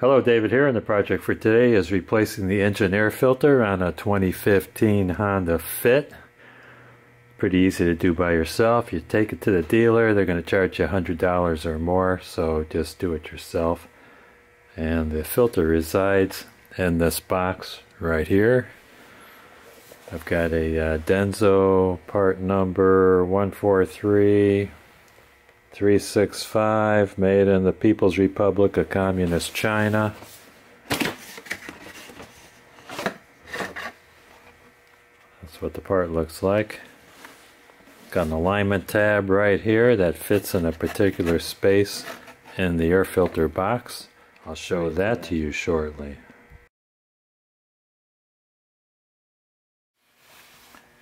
Hello, David here, and the project for today is replacing the engine air filter on a 2015 Honda Fit. Pretty easy to do by yourself. You take it to the dealer, they're going to charge you $100 or more, so just do it yourself. And the filter resides in this box right here. I've got a Denso part number 143365, made in the People's Republic of Communist China. That's what the part looks like. Got an alignment tab right here that fits in a particular space in the air filter box. I'll show that to you shortly.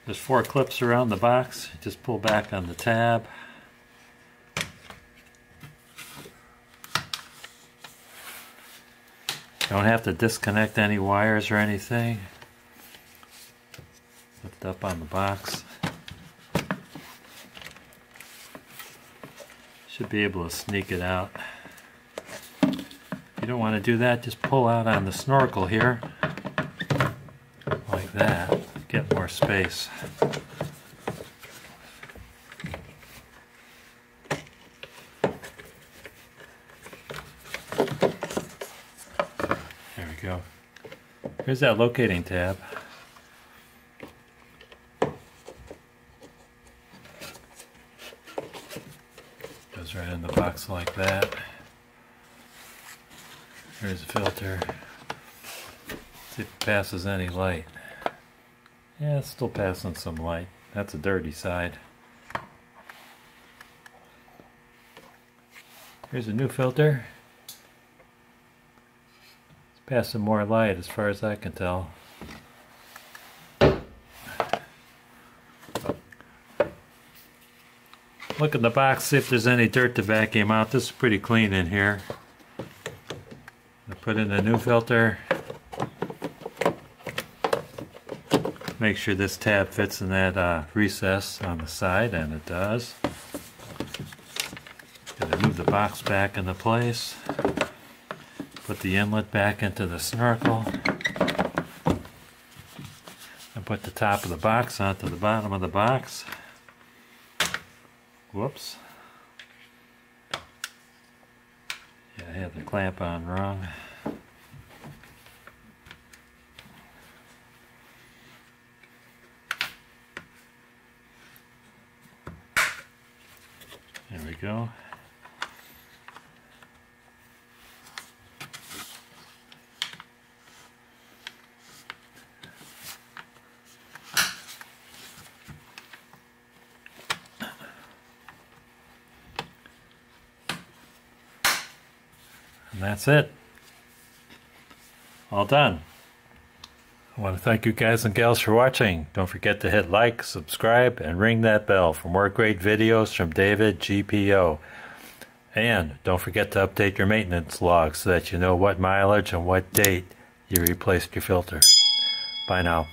There's 4 clips around the box. Just pull back on the tab. Don't have to disconnect any wires or anything. Lift up on the box. Should be able to sneak it out. If you don't want to do that, just pull out on the snorkel here, like that. Get more space. There we go. Here's that locating tab. Goes right in the box like that. Here's the filter. See if it passes any light. Yeah, it's still passing some light. That's a dirty side. Here's a new filter. It's passing more light as far as I can tell. Look in the box, see if there's any dirt to vacuum out. This is pretty clean in here. I put in a new filter. Make sure this tab fits in that recess on the side, and it does. Gotta move the box back into place. Put the inlet back into the snorkel. And put the top of the box onto the bottom of the box. Whoops. Yeah, I had the clamp on wrong. There we go. And that's it. All done. I want to thank you guys and gals for watching. Don't forget to hit like, subscribe, and ring that bell for more great videos from David GPO. And don't forget to update your maintenance log so that you know what mileage and what date you replaced your filter. Bye now.